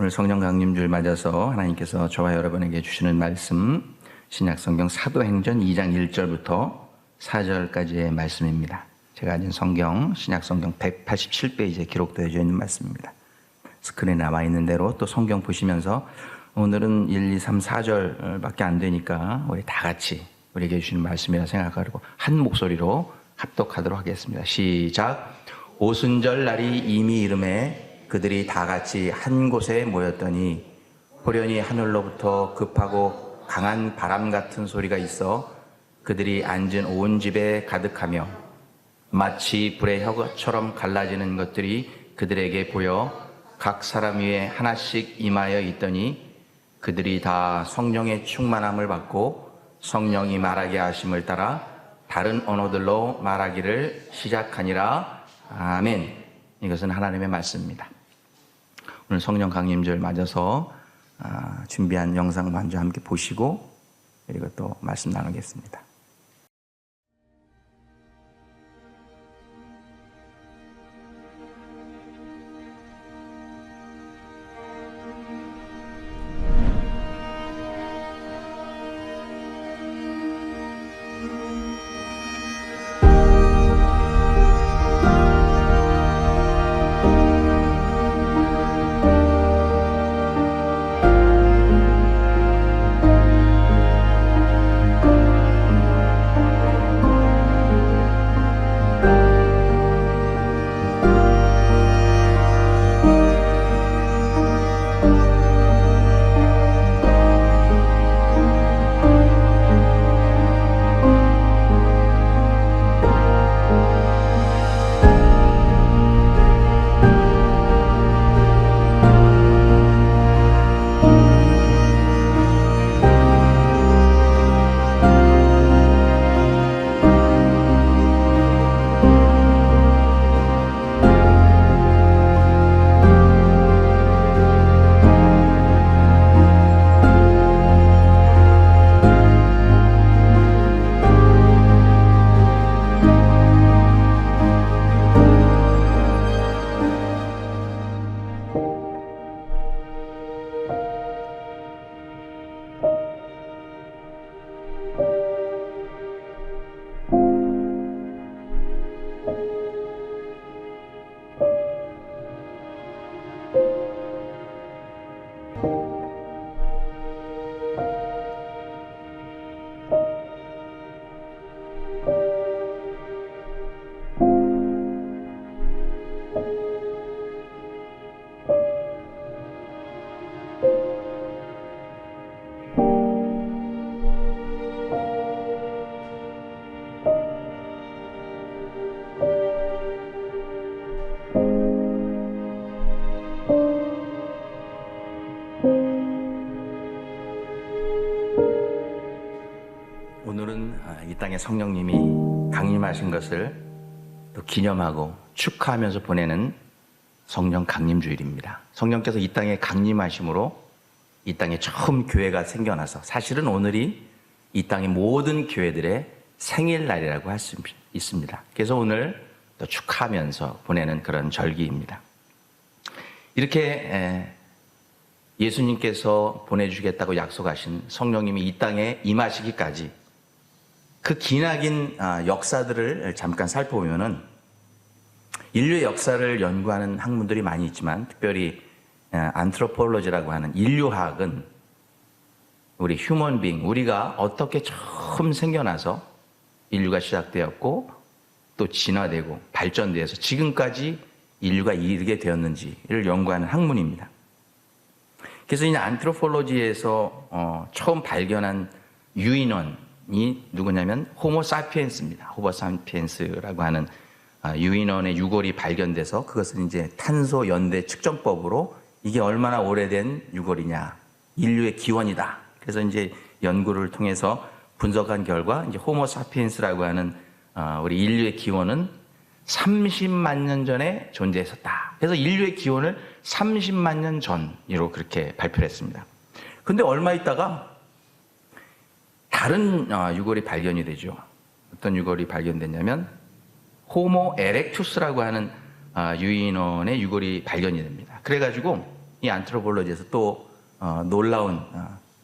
오늘 성령 강림주를 맞아서 하나님께서 저와 여러분에게 주시는 말씀, 신약성경 사도행전 2장 1절부터 4절까지의 말씀입니다. 제가 가진 성경, 신약성경 187페이지에 기록되어 있는 말씀입니다. 스크린에 남아 있는 대로 또 성경 보시면서 오늘은 1, 2, 3, 4절밖에 안 되니까 우리 다 같이 우리에게 주시는 말씀이라 생각하고 한 목소리로 합독하도록 하겠습니다. 시작. 오순절 날이 이미 이름에 그들이 다 같이 한 곳에 모였더니 호련히 하늘로부터 급하고 강한 바람 같은 소리가 있어 그들이 앉은 온 집에 가득하며 마치 불의 혀처럼 갈라지는 것들이 그들에게 보여 각 사람 위에 하나씩 임하여 있더니 그들이 다 성령의 충만함을 받고 성령이 말하게 하심을 따라 다른 언어들로 말하기를 시작하니라. 아멘. 이것은 하나님의 말씀입니다. 오늘 성령 강림절 맞아서 준비한 영상 먼저 함께 보시고 그리고 또 말씀 나누겠습니다. 오늘은 이 땅에 성령님이 강림하신 것을 또 기념하고 축하하면서 보내는 성령 강림주일입니다. 성령께서 이 땅에 강림하심으로 이 땅에 처음 교회가 생겨나서 사실은 오늘이 이 땅의 모든 교회들의 생일날이라고 할 수 있습니다. 그래서 오늘 또 축하하면서 보내는 그런 절기입니다. 이렇게 예수님께서 보내주겠다고 약속하신 성령님이 이 땅에 임하시기까지 그 기나긴 역사들을 잠깐 살펴보면은 인류의 역사를 연구하는 학문들이 많이 있지만 특별히 안트로폴로지라고 하는 인류학은 우리 휴먼 빙, 우리가 어떻게 처음 생겨나서 인류가 시작되었고 또 진화되고 발전돼서 지금까지 인류가 이르게 되었는지를 연구하는 학문입니다. 그래서 이 안트로폴로지에서 처음 발견한 유인원이 누구냐면 호모 사피엔스입니다. 호모 사피엔스라고 하는 유인원의 유골이 발견돼서 그것은 이제 탄소 연대 측정법으로 이게 얼마나 오래된 유골이냐, 인류의 기원이다. 그래서 이제 연구를 통해서 분석한 결과 이제 호모 사피엔스라고 하는 우리 인류의 기원은 30만 년 전에 존재했었다. 그래서 인류의 기원을 30만 년 전으로 그렇게 발표를 했습니다. 근데 얼마 있다가 다른 유골이 발견이 되죠. 어떤 유골이 발견됐냐면 호모 에렉투스라고 하는 유인원의 유골이 발견이 됩니다. 그래가지고 이 안트로폴로지에서 또 놀라운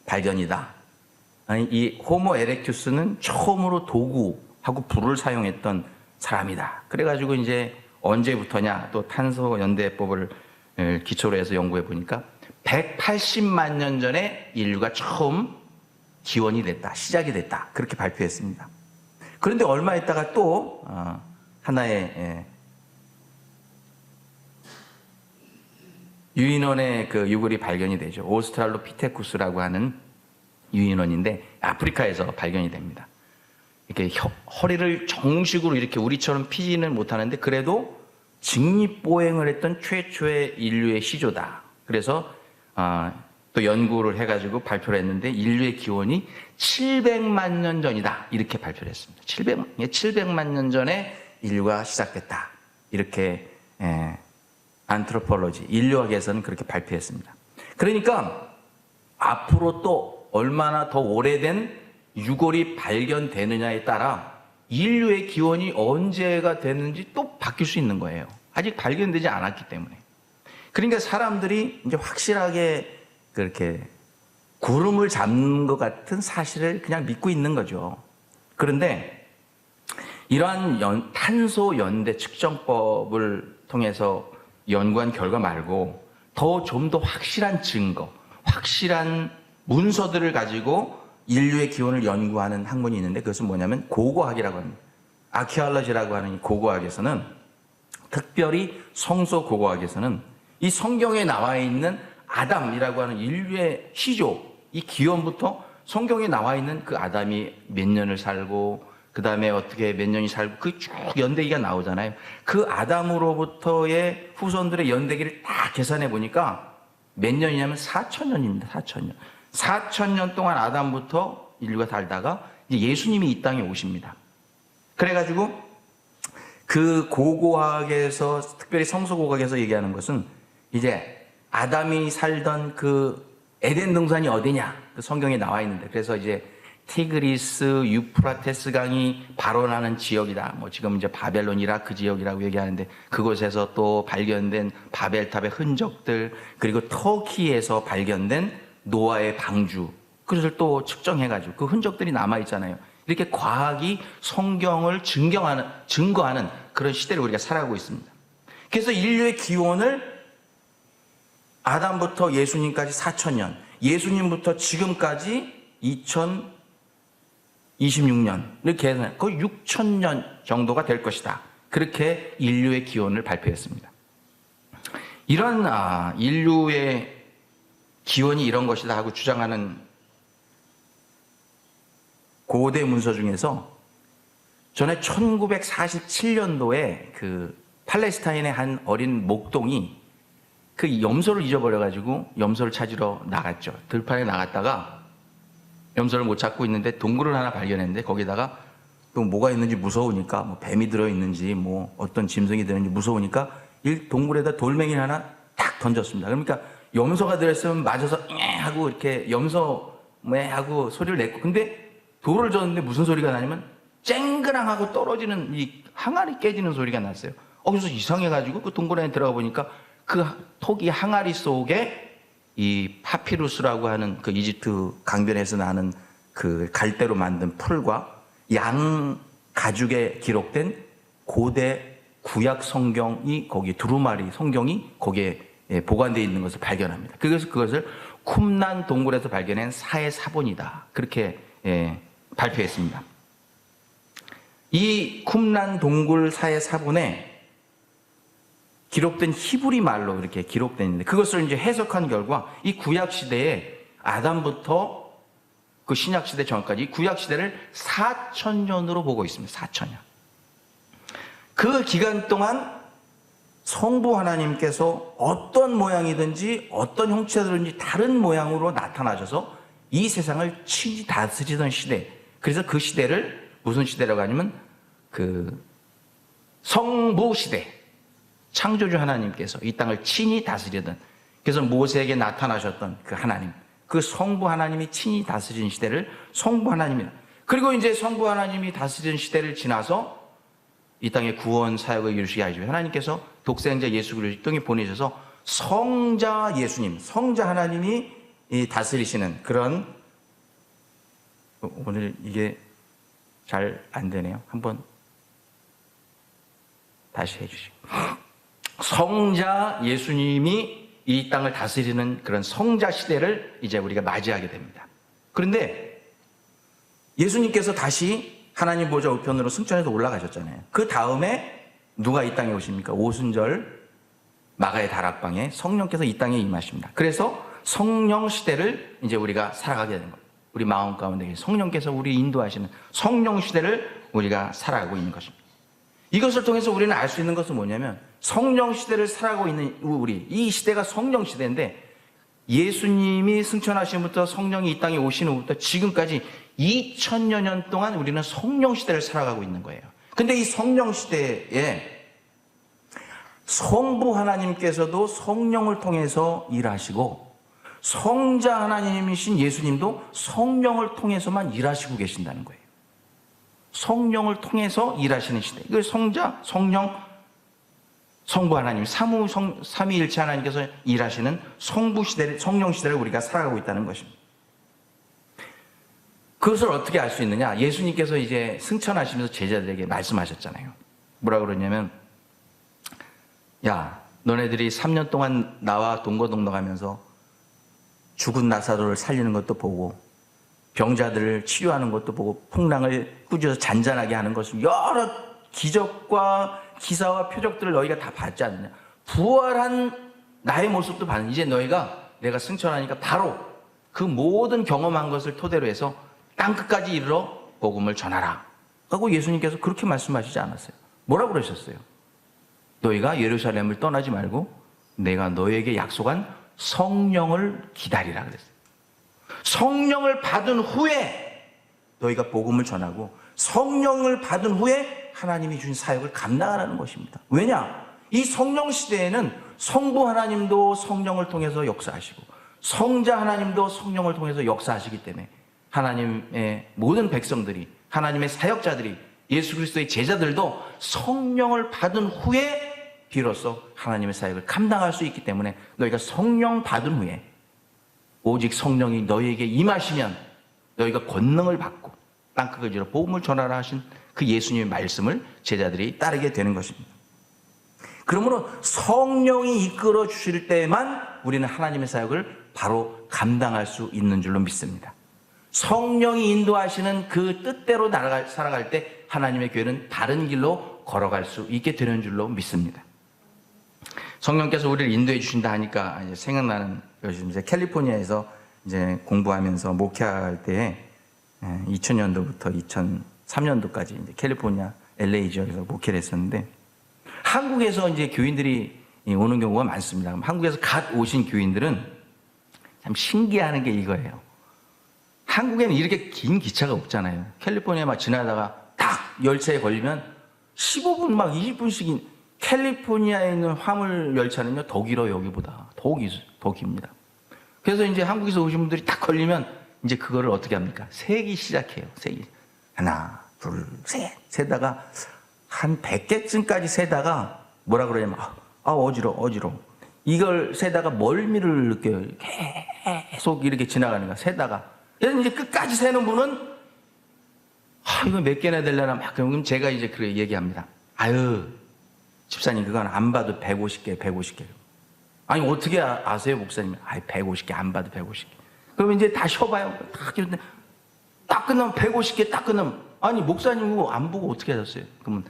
발견이다. 아니, 이 호모 에렉투스는 처음으로 도구하고 불을 사용했던 사람이다. 그래가지고 이제 언제부터냐, 또 탄소 연대법을 기초로 해서 연구해 보니까 180만 년 전에 인류가 처음 기원이 됐다, 시작이 됐다, 그렇게 발표했습니다. 그런데 얼마 있다가 또 하나의 유인원의 그 유골이 발견이 되죠. 오스트랄로피테쿠스라고 하는 유인원인데 아프리카에서 발견이 됩니다. 이렇게 허리를 정식으로 이렇게 우리처럼 피지는 못하는데 그래도 직립보행을 했던 최초의 인류의 시조다. 그래서 또 연구를 해가지고 발표를 했는데 인류의 기원이 700만 년 전이다, 이렇게 발표를 했습니다. 700만 년 전에 인류가 시작됐다, 이렇게 안트로폴로지, 인류학에서는 그렇게 발표했습니다. 그러니까 앞으로 또 얼마나 더 오래된 유골이 발견되느냐에 따라 인류의 기원이 언제가 되는지 또 바뀔 수 있는 거예요. 아직 발견되지 않았기 때문에. 그러니까 사람들이 이제 확실하게 그렇게 구름을 잡는 것 같은 사실을 그냥 믿고 있는 거죠. 그런데 이러한 탄소 연대 측정법을 통해서 연구한 결과 말고 좀 더 확실한 증거, 확실한 문서들을 가지고 인류의 기원을 연구하는 학문이 있는데 그것은 뭐냐면 고고학이라고 합니다. 아키올로지라고 하는 이 고고학에서는, 특별히 성서 고고학에서는 이 성경에 나와 있는 아담이라고 하는 인류의 시조, 이 기원부터 성경에 나와 있는 그 아담이 몇 년을 살고 그 다음에 어떻게 몇 년이 살고 그 쭉 연대기가 나오잖아요. 그 아담으로부터의 후손들의 연대기를 다 계산해 보니까 몇 년이냐면 4,000년입니다. 4,000년. 4,000년 동안 아담부터 인류가 살다가 이제 예수님이 이 땅에 오십니다. 그래가지고 그 고고학에서, 특별히 성서고고학에서 얘기하는 것은 이제 아담이 살던 그 에덴 동산이 어디냐, 그 성경에 나와 있는데, 그래서 이제 티그리스, 유프라테스 강이 발원하는 지역이다. 뭐 지금 이제 바벨론이라 그 지역이라고 얘기하는데, 그곳에서 또 발견된 바벨탑의 흔적들, 그리고 터키에서 발견된 노아의 방주, 그것을 또 측정해가지고 그 흔적들이 남아있잖아요. 이렇게 과학이 성경을 증거하는 그런 시대를 우리가 살아가고 있습니다. 그래서 인류의 기원을 아담부터 예수님까지 4,000년, 예수님부터 지금까지 2026년을 계산해 거의 6,000년 정도가 될 것이다. 그렇게 인류의 기원을 발표했습니다. 이런 인류의 기원이 이런 것이다 하고 주장하는 고대 문서 중에서 전에 1947년도에 그 팔레스타인의 한 어린 목동이 그 염소를 잊어버려가지고 염소를 찾으러 나갔죠. 들판에 나갔다가 염소를 못 찾고 있는데 동굴을 하나 발견했는데 거기다가 또 뭐가 있는지 무서우니까, 뭐 뱀이 들어있는지 뭐 어떤 짐승이 들어있는지 무서우니까 이 동굴에다 돌멩이를 하나 탁 던졌습니다. 그러니까 염소가 들어있으면 맞아서 하고 이렇게 염소 하고 소리를 냈고, 근데 돌을 줬는데 무슨 소리가 나냐면 쨍그랑하고 떨어지는 이 항아리 깨지는 소리가 났어요. 그래서 이상해가지고 그 동굴 안에 들어가 보니까 그 토기 항아리 속에 이 파피루스라고 하는 그 이집트 강변에서 나는 그 갈대로 만든 풀과 양 가죽에 기록된 고대 구약 성경이, 거기 두루마리 성경이 거기에 보관되어 있는 것을 발견합니다. 그래서 그것을 쿰란 동굴에서 발견한 사해 사본이다, 그렇게 발표했습니다. 이 쿰란 동굴 사해 사본에 기록된 히브리 말로 이렇게 기록되어 있는데, 그것을 이제 해석한 결과 이 구약 시대에 아담부터 그 신약 시대 전까지 구약 시대를 4,000년으로 보고 있습니다. 4,000년. 그 기간 동안 성부 하나님께서 어떤 모양이든지 어떤 형체든지 다른 모양으로 나타나셔서 이 세상을 친히 다스리던 시대. 그래서 그 시대를 무슨 시대라고 하냐면 그 성부 시대. 창조주 하나님께서 이 땅을 친히 다스리던, 그래서 모세에게 나타나셨던 그 하나님, 그 성부 하나님이 친히 다스리는 시대를 성부 하나님이라. 그리고 이제 성부 하나님이 다스리는 시대를 지나서 이 땅에 구원 사역을 이루시게 하시고 하나님께서 독생자 예수 그리스도를 이 땅에 보내셔서 성자 예수님, 성자 하나님이 다스리시는 그런, 오늘 이게 잘 안 되네요. 한번 다시 해주시고. 성자 예수님이 이 땅을 다스리는 그런 성자 시대를 이제 우리가 맞이하게 됩니다. 그런데 예수님께서 다시 하나님 보좌 우편으로 승천해서 올라가셨잖아요. 그 다음에 누가 이 땅에 오십니까? 오순절 마가의 다락방에 성령께서 이 땅에 임하십니다. 그래서 성령 시대를 이제 우리가 살아가게 되는 겁니다. 우리 마음 가운데 성령께서 우리 인도하시는 성령 시대를 우리가 살아가고 있는 것입니다. 이것을 통해서 우리는 알 수 있는 것은 뭐냐면, 성령 시대를 살아가고 있는 우리, 이 시대가 성령 시대인데, 예수님이 승천하심부터 성령이 이 땅에 오신 후부터 지금까지 2000여 년 동안 우리는 성령 시대를 살아가고 있는 거예요. 근데 이 성령 시대에 성부 하나님께서도 성령을 통해서 일하시고, 성자 하나님이신 예수님도 성령을 통해서만 일하시고 계신다는 거예요. 성령을 통해서 일하시는 시대. 이걸 성자, 성령, 성부 하나님, 삼위일체 하나님께서 일하시는 성부 시대를, 성령 시대를 우리가 살아가고 있다는 것입니다. 그것을 어떻게 알 수 있느냐? 예수님께서 이제 승천하시면서 제자들에게 말씀하셨잖아요. 뭐라 그러냐면, 야, 너네들이 3년 동안 나와 동거동락하면서 죽은 나사로를 살리는 것도 보고, 병자들을 치료하는 것도 보고, 풍랑을 꾸짖어서 잔잔하게 하는 것을, 여러 기적과 기사와 표적들을 너희가 다 봤지 않느냐? 부활한 나의 모습도 봤는데, 이제 너희가 내가 승천하니까 바로 그 모든 경험한 것을 토대로 해서 땅끝까지 이르러 복음을 전하라 하고 예수님께서 그렇게 말씀하시지 않았어요. 뭐라고 그러셨어요? 너희가 예루살렘을 떠나지 말고 내가 너희에게 약속한 성령을 기다리라 그랬어요. 성령을 받은 후에 너희가 복음을 전하고, 성령을 받은 후에 하나님이 주신 사역을 감당하라는 것입니다. 왜냐? 이 성령 시대에는 성부 하나님도 성령을 통해서 역사하시고, 성자 하나님도 성령을 통해서 역사하시기 때문에 하나님의 모든 백성들이, 하나님의 사역자들이, 예수 그리스도의 제자들도 성령을 받은 후에 비로소 하나님의 사역을 감당할 수 있기 때문에, 너희가 성령 받은 후에 오직 성령이 너희에게 임하시면 너희가 권능을 받고 땅끝을 이루어 복음을 전하라 하신 그 예수님의 말씀을 제자들이 따르게 되는 것입니다. 그러므로 성령이 이끌어 주실 때만 우리는 하나님의 사역을 바로 감당할 수 있는 줄로 믿습니다. 성령이 인도하시는 그 뜻대로 살아갈 때 하나님의 교회는 다른 길로 걸어갈 수 있게 되는 줄로 믿습니다. 성령께서 우리를 인도해 주신다 하니까 이제 생각나는, 요즘 이제 캘리포니아에서 이제 공부하면서 목회할 때에 2000년도부터 2003년도까지 이제 캘리포니아 LA 지역에서 목회를 했었는데, 한국에서 이제 교인들이 오는 경우가 많습니다. 한국에서 갓 오신 교인들은 참 신기해하는 게 이거예요. 한국에는 이렇게 긴 기차가 없잖아요. 캘리포니아 막 지나다가 딱 열차에 걸리면 15분 막 20분씩, 캘리포니아에 있는 화물 열차는요 더 길어요. 여기보다 더 깁니다. 그래서 이제 한국에서 오신 분들이 딱 걸리면 이제 그거를 어떻게 합니까? 세기 시작해요. 세기. 하나, 둘, 셋. 세다가 한 100개쯤까지 세다가 뭐라 그러냐면, 어지러워. 이걸 세다가 멀미를 느껴요. 계속 이렇게 지나가는 거야. 세다가. 그래서 이제 끝까지 세는 분은, 이거 몇 개나 되려나 막, 그럼 제가 이제 그렇게 얘기합니다. 집사님, 그건 안 봐도 150개. 아니, 어떻게 아세요, 목사님? 150개, 안 봐도 150개. 그러면 이제 다 쉬어봐요. 딱 끝나면 150개 딱 끝나면, 아니, 목사님 그거 안 보고 어떻게 하셨어요? 그러면,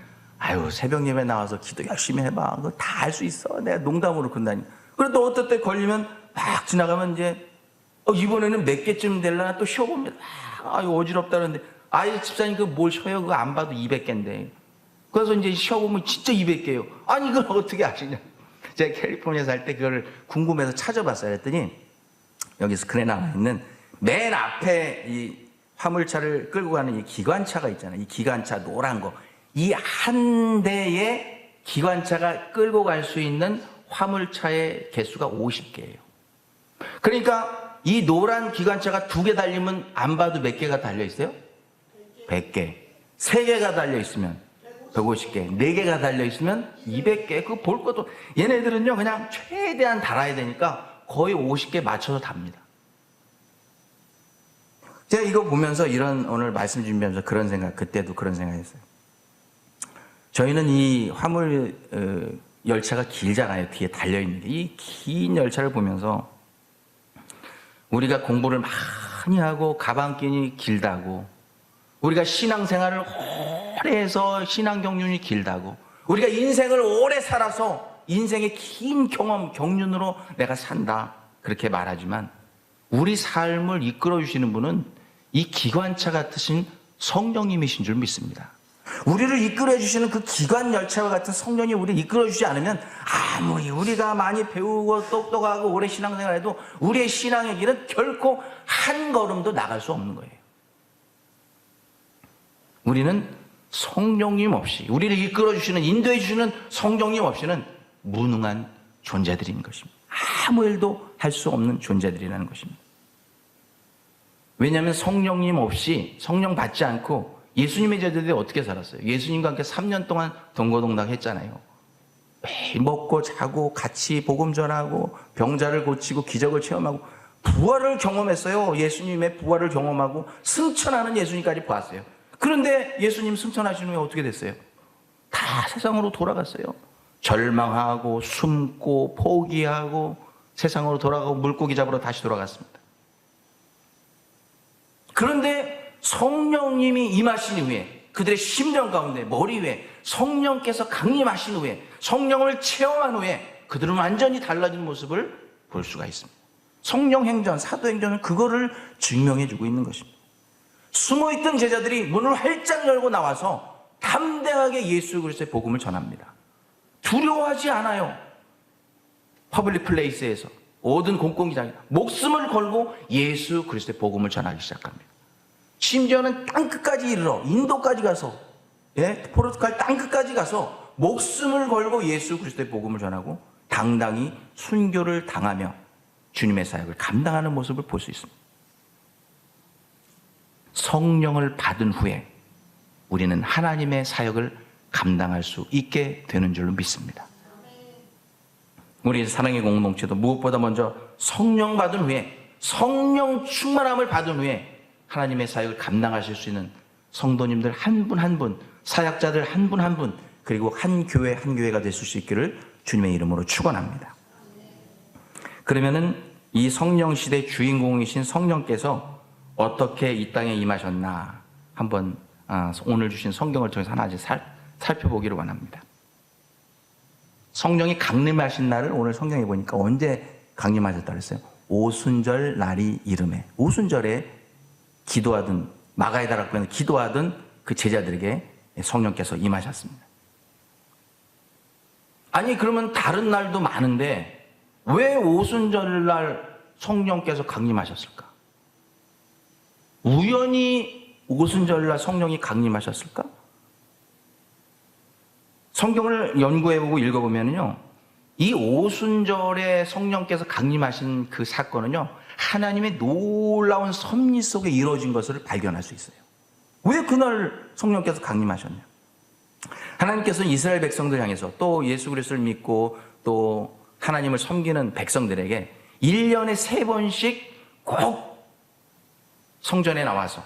새벽 예배 나와서 기도 열심히 해봐. 그거 다 할 수 있어. 내가 농담으로 그런다니. 그래도 어떨 때 걸리면 막 지나가면 이제, 이번에는 몇 개쯤 되려나 또 쉬어봅니다. 어지럽다는데, 집사님 그거 뭘 쉬어요? 그거 안 봐도 200개인데. 그래서 이제 쉬어보면 진짜 200개예요. 아니, 이걸 어떻게 아시냐? 제가 캘리포니아 살 때 그걸 궁금해서 찾아봤어요. 그랬더니 여기 스크린에 나와 있는 맨 앞에 이 화물차를 끌고 가는 이 기관차가 있잖아요. 이 기관차 노란 거. 이 한 대의 기관차가 끌고 갈 수 있는 화물차의 개수가 50개예요. 그러니까 이 노란 기관차가 2개 달리면 안 봐도 몇 개가 달려 있어요? 100개. 3개가 달려 있으면 150개, 4개가 달려있으면 200개, 그거 볼 것도, 얘네들은요, 그냥 최대한 달아야 되니까 거의 50개 맞춰서 답니다. 제가 이거 보면서 오늘 말씀 준비하면서 그런 생각, 그때도 그런 생각했어요. 저희는 이 화물 열차가 길잖아요. 뒤에 달려있는 게. 이 긴 열차를 보면서 우리가 공부를 많이 하고 가방끈이 길다고, 우리가 신앙생활을 오래 해서 신앙 경륜이 길다고, 우리가 인생을 오래 살아서 인생의 긴 경험, 경륜으로 내가 산다, 그렇게 말하지만 우리 삶을 이끌어 주시는 분은 이 기관차 같으신 성령님이신 줄 믿습니다. 우리를 이끌어 주시는 그 기관 열차와 같은 성령이 우리를 이끌어 주지 않으면 아무리 우리가 많이 배우고 똑똑하고 오래 신앙생활해도 우리의 신앙의 길은 결코 한 걸음도 나갈 수 없는 거예요. 우리는 성령님 없이, 우리를 이끌어 주시는, 인도해 주시는 성령님 없이는 무능한 존재들인 것입니다. 아무 일도 할 수 없는 존재들이라는 것입니다. 왜냐하면 성령님 없이, 성령 받지 않고 예수님의 제자들이 어떻게 살았어요? 예수님과 함께 3년 동안 동고동락 했잖아요. 매일 먹고 자고 같이 복음 전하고 병자를 고치고 기적을 체험하고 부활을 경험했어요. 예수님의 부활을 경험하고 승천하는 예수님까지 봤어요. 그런데 예수님 승천하신 후에 어떻게 됐어요? 다 세상으로 돌아갔어요. 절망하고 숨고 포기하고 세상으로 돌아가고 물고기 잡으러 다시 돌아갔습니다. 그런데 성령님이 임하신 후에, 그들의 심령 가운데, 머리 위에 성령께서 강림하신 후에, 성령을 체험한 후에 그들은 완전히 달라진 모습을 볼 수가 있습니다. 성령행전, 사도행전은 그거를 증명해 주고 있는 것입니다. 숨어있던 제자들이 문을 활짝 열고 나와서 담대하게 예수 그리스도의 복음을 전합니다. 두려워하지 않아요. 퍼블릭 플레이스에서, 모든 공공기장에 목숨을 걸고 예수 그리스도의 복음을 전하기 시작합니다. 심지어는 땅끝까지 이르러 인도까지 가서, 포르투갈 땅끝까지 가서 목숨을 걸고 예수 그리스도의 복음을 전하고 당당히 순교를 당하며 주님의 사역을 감당하는 모습을 볼 수 있습니다. 성령을 받은 후에 우리는 하나님의 사역을 감당할 수 있게 되는 줄로 믿습니다. 우리 사랑의 공동체도 무엇보다 먼저 성령 받은 후에, 성령 충만함을 받은 후에 하나님의 사역을 감당하실 수 있는 성도님들 한 분 한 분, 사역자들 한 분 한 분, 그리고 한 교회 한 교회가 될 수 있기를 주님의 이름으로 축원합니다. 그러면은 이 성령 시대의 주인공이신 성령께서 어떻게 이 땅에 임하셨나 한번 오늘 주신 성경을 통해서 하나씩 살펴보기를 원합니다. 성령이 강림하신 날을 오늘 성경에 보니까 언제 강림하셨다 그랬어요? 오순절 날이 이름에, 오순절에 기도하던, 마가의 다락방에서 기도하던 그 제자들에게 성령께서 임하셨습니다. 아니 그러면 다른 날도 많은데 왜 오순절날 성령께서 강림하셨을까? 우연히 오순절날 성령이 강림하셨을까? 성경을 연구해보고 읽어보면요, 이 오순절에 성령께서 강림하신 그 사건은요, 하나님의 놀라운 섭리 속에 이루어진 것을 발견할 수 있어요. 왜 그날 성령께서 강림하셨냐? 하나님께서는 이스라엘 백성들 향해서, 또 예수 그리스도를 믿고 또 하나님을 섬기는 백성들에게 1년에 3번씩 꼭 성전에 나와서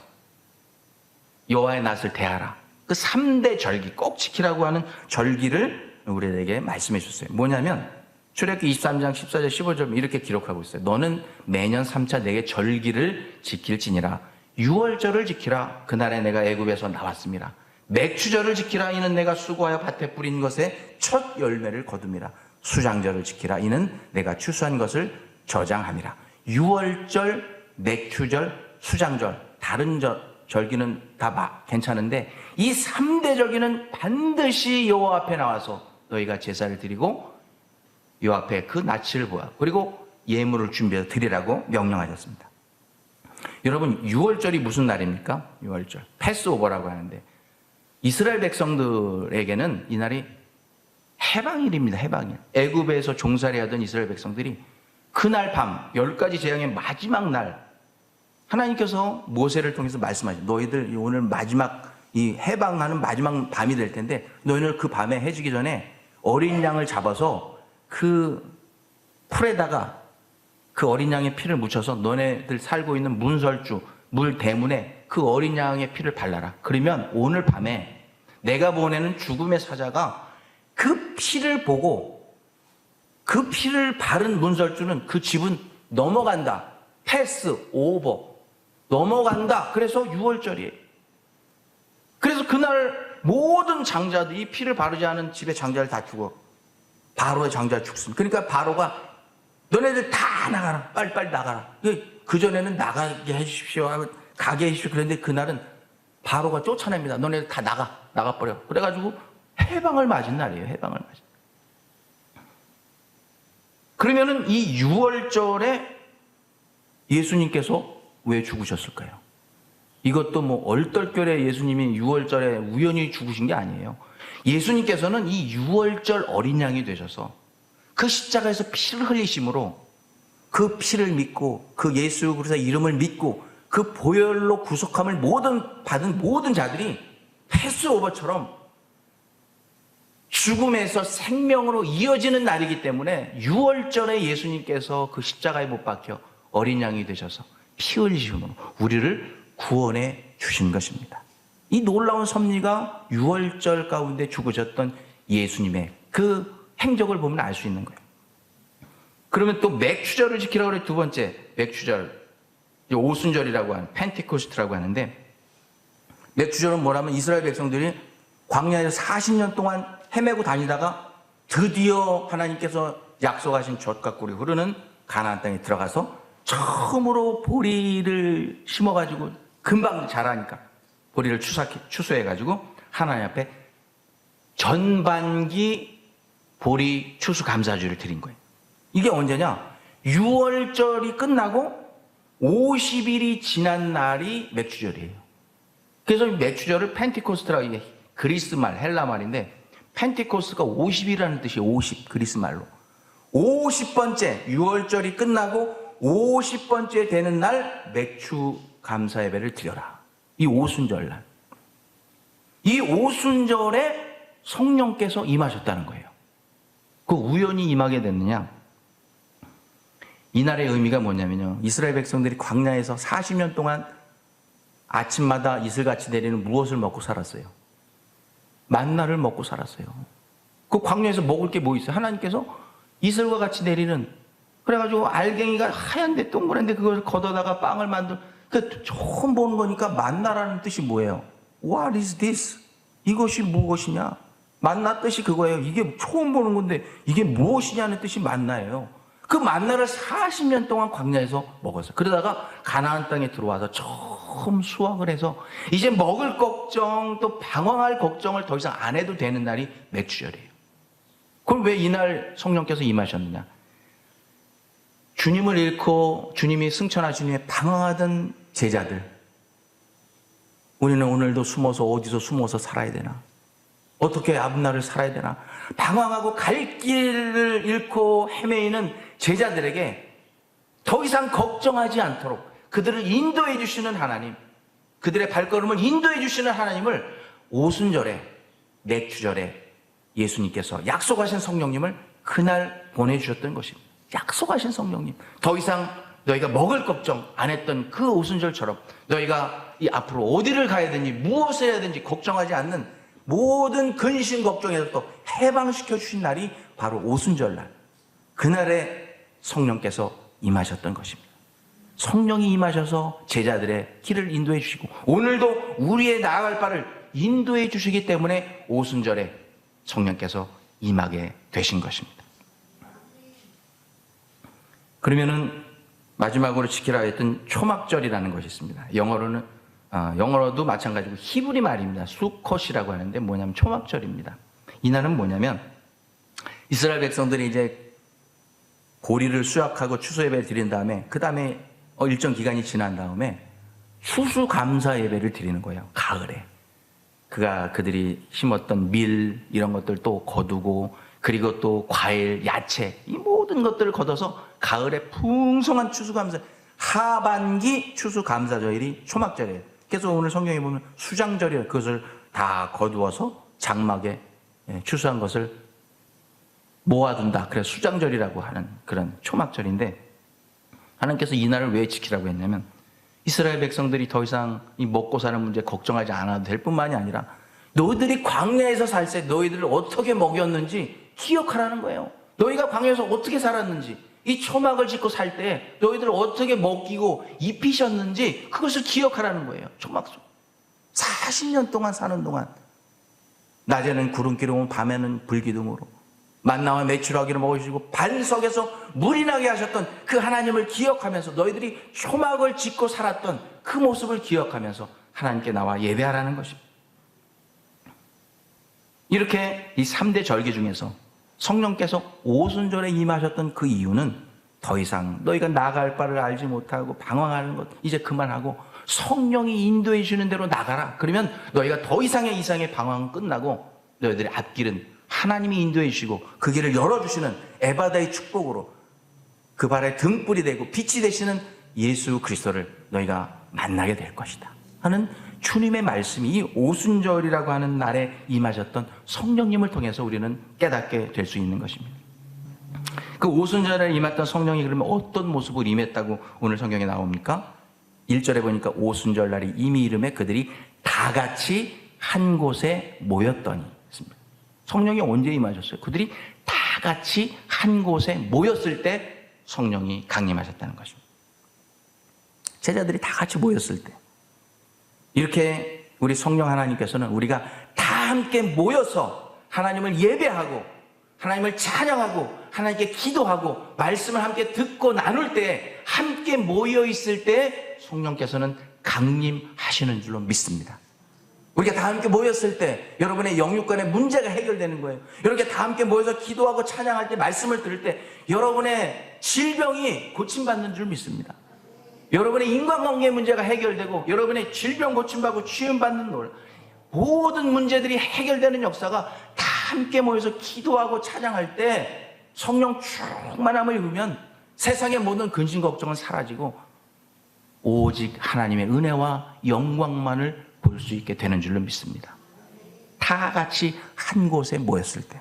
여호와의 낫을 대하라, 그 3대 절기 꼭 지키라고 하는 절기를 우리에게 말씀해 주셨어요. 뭐냐면 출애굽기 23장 14절 15절 이렇게 기록하고 있어요. 너는 매년 3차 내게 절기를 지킬지니라. 6월절을 지키라. 그날에 내가 애굽에서 나왔습니다. 맥추절을 지키라. 이는 내가 수고하여 밭에 뿌린 것에 첫 열매를 거둠이라. 수장절을 지키라. 이는 내가 추수한 것을 저장함이라. 6월절, 맥추절, 수장절, 다른 절기는 다 괜찮은데 이 3대 절기는 반드시 여호와 앞에 나와서 너희가 제사를 드리고 요 앞에 그 낯을 보아 그리고 예물을 준비해서 드리라고 명령하셨습니다. 여러분 6월절이 무슨 날입니까? 6월절 패스오버라고 하는데 이스라엘 백성들에게는 이 날이 해방일입니다. 해방일. 애굽에서 종살이하던 이스라엘 백성들이 그날 밤 10가지 재앙의 마지막 날 하나님께서 모세를 통해서 말씀하셨어요. 너희들 오늘 마지막 이 해방하는 마지막 밤이 될 텐데 너희는 그 밤에 해지기 전에 어린 양을 잡아서 그 풀에다가 그 어린 양의 피를 묻혀서 너네들 살고 있는 문설주 물 대문에 그 어린 양의 피를 발라라. 그러면 오늘 밤에 내가 보내는 죽음의 사자가 그 피를 보고 그 피를 바른 문설주는 그 집은 넘어간다. 패스 오버 넘어간다. 그래서 6월절이에요. 그래서 그날 모든 장자들이 피를 바르지 않은 집의 장자를 다 죽어. 바로의 장자가 죽습니다. 그러니까 바로가 너네들 다 나가라. 빨리빨리 나가라. 그전에는 나가게 해주십시오 하면 가게 해주십시오. 그런데 그날은 바로가 쫓아냅니다. 너네들 다 나가버려. 그래가지고 해방을 맞은 날이에요. 해방을 맞은. 그러면은 이 6월절에 예수님께서 왜 죽으셨을까요? 이것도 뭐 얼떨결에 예수님이 6월절에 우연히 죽으신 게 아니에요. 예수님께서는 이 6월절 어린 양이 되셔서 그 십자가에서 피를 흘리심으로 그 피를 믿고 그 예수 그리스도의 이름을 믿고 그 보혈로 구속함을 받은 모든 자들이 패스오버처럼 죽음에서 생명으로 이어지는 날이기 때문에 6월절에 예수님께서 그 십자가에 못 박혀 어린 양이 되셔서 피 흘리심으로 우리를 구원해 주신 것입니다. 이 놀라운 섭리가 6월절 가운데 죽으셨던 예수님의 그 행적을 보면 알 수 있는 거예요. 그러면 또 맥추절을 지키라고 그래. 두 번째 맥추절, 오순절이라고 하는 펜테코스트라고 하는데, 맥추절은 뭐라면 이스라엘 백성들이 광야에서 40년 동안 헤매고 다니다가 드디어 하나님께서 약속하신 젖과 꿀이 흐르는 가나안 땅에 들어가서 처음으로 보리를 심어가지고 금방 자라니까 보리를 추수해가지고 하나님 앞에 전반기 보리 추수 감사주를 드린 거예요. 이게 언제냐? 6월절이 끝나고 50일이 지난 날이 맥추절이에요. 그래서 맥추절을 펜테코스트라고, 이게 그리스 말, 헬라 말인데 펜테코스트가 50이라는 뜻이에요. 50, 그리스 말로. 50번째 6월절이 끝나고 50번째 되는 날 맥추 감사 예배를 드려라. 이 오순절날. 이 오순절에 성령께서 임하셨다는 거예요. 그 우연히 임하게 됐느냐? 이날의 의미가 뭐냐면요, 이스라엘 백성들이 광야에서 40년 동안 아침마다 이슬같이 내리는 무엇을 먹고 살았어요? 만나를 먹고 살았어요. 그 광야에서 먹을 게 뭐 있어요? 하나님께서 이슬과 같이 내리는, 그래가지고 알갱이가 하얀데 동그란데 그걸 걷어다가 빵을 그 처음 보는 거니까 만나라는 뜻이 뭐예요? What is this? 이것이 무엇이냐? 만나 뜻이 그거예요. 이게 처음 보는 건데 이게 무엇이냐는 뜻이 만나예요. 그 만나를 40년 동안 광야에서 먹었어요. 그러다가 가나안 땅에 들어와서 처음 수확을 해서 이제 먹을 걱정, 또 방황할 걱정을 더 이상 안 해도 되는 날이 맥추절이에요. 그럼 왜 이날 성령께서 임하셨느냐? 주님을 잃고 주님이 승천하신 후에 방황하던 제자들, 우리는 오늘도 어디서 숨어서 살아야 되나? 어떻게 앞날을 살아야 되나? 방황하고 갈 길을 잃고 헤매이는 제자들에게 더 이상 걱정하지 않도록 그들을 인도해 주시는 하나님, 그들의 발걸음을 인도해 주시는 하나님을 오순절에, 맥추절에 예수님께서 약속하신 성령님을 그날 보내주셨던 것입니다. 약속하신 성령님. 더 이상 너희가 먹을 걱정 안 했던 그 오순절처럼 너희가 이 앞으로 어디를 가야 되는지 무엇을 해야 되는지 걱정하지 않는 모든 근심 걱정에서 또 해방시켜 주신 날이 바로 오순절날, 그날에 성령께서 임하셨던 것입니다. 성령이 임하셔서 제자들의 길을 인도해 주시고 오늘도 우리의 나아갈 바를 인도해 주시기 때문에 오순절에 성령께서 임하게 되신 것입니다. 그러면은 마지막으로 지키라 했던 초막절이라는 것이 있습니다. 영어로도 마찬가지고 히브리 말입니다. 수컷이라고 하는데 뭐냐면 초막절입니다. 이날은 뭐냐면 이스라엘 백성들이 이제 보리를 수확하고 추수 예배를 드린 다음에 그 다음에 일정 기간이 지난 다음에 추수 감사 예배를 드리는 거예요. 가을에 그들이 심었던 밀 이런 것들 또 거두고, 그리고 또 과일, 야채 이 모든 것들을 걷어서 가을에 풍성한 추수감사, 하반기 추수감사절이 초막절이에요. 그래서 오늘 성경에 보면 수장절이에요. 그것을 다 거두어서 장막에 추수한 것을 모아둔다. 그래서 수장절이라고 하는 그런 초막절인데, 하나님께서 이 날을 왜 지키라고 했냐면 이스라엘 백성들이 더 이상 이 먹고 사는 문제 걱정하지 않아도 될 뿐만이 아니라 너희들이 광야에서 살 때 너희들을 어떻게 먹였는지 기억하라는 거예요. 너희가 광야에서 어떻게 살았는지, 이 초막을 짓고 살 때 너희들을 어떻게 먹이고 입히셨는지 그것을 기억하라는 거예요. 초막 속 40년 동안 사는 동안 낮에는 구름기둥, 밤에는 불기둥으로 만나와 메추라기를 먹으시고 반석에서 물이 나게 하셨던 그 하나님을 기억하면서 너희들이 초막을 짓고 살았던 그 모습을 기억하면서 하나님께 나와 예배하라는 것입니다. 이렇게 이 3대 절기 중에서 성령께서 오순절에 임하셨던 그 이유는 더 이상 너희가 나갈 바를 알지 못하고 방황하는 것 이제 그만하고 성령이 인도해 주는 대로 나가라. 그러면 너희가 더 이상의 방황은 끝나고 너희들의 앞길은 하나님이 인도해 주시고 그 길을 열어주시는 에바다의 축복으로 그 발에 등불이 되고 빛이 되시는 예수 그리스도를 너희가 만나게 될 것이다 하는 주님의 말씀이 이 오순절이라고 하는 날에 임하셨던 성령님을 통해서 우리는 깨닫게 될 수 있는 것입니다. 그 오순절에 임했던 성령이 그러면 어떤 모습으로 임했다고 오늘 성경에 나옵니까? 1절에 보니까 오순절 날이 이미 이름에 그들이 다 같이 한 곳에 모였더니 있습니다. 성령이 언제 임하셨어요? 그들이 다 같이 한 곳에 모였을 때 성령이 강림하셨다는 것입니다. 제자들이 다 같이 모였을 때, 이렇게 우리 성령 하나님께서는 우리가 다 함께 모여서 하나님을 예배하고 하나님을 찬양하고 하나님께 기도하고 말씀을 함께 듣고 나눌 때, 함께 모여 있을 때 성령께서는 강림하시는 줄로 믿습니다. 우리가 다 함께 모였을 때 여러분의 영육간의 문제가 해결되는 거예요. 이렇게 다 함께 모여서 기도하고 찬양할 때, 말씀을 들을 때 여러분의 질병이 고침받는 줄 믿습니다. 여러분의 인간관계 문제가 해결되고 여러분의 질병 고침받고 치유받는 모든 문제들이 해결되는 역사가 다 함께 모여서 기도하고 찬양할 때 성령 충만함을 입으면 세상의 모든 근심 걱정은 사라지고 오직 하나님의 은혜와 영광만을 볼 수 있게 되는 줄로 믿습니다. 다 같이 한 곳에 모였을 때.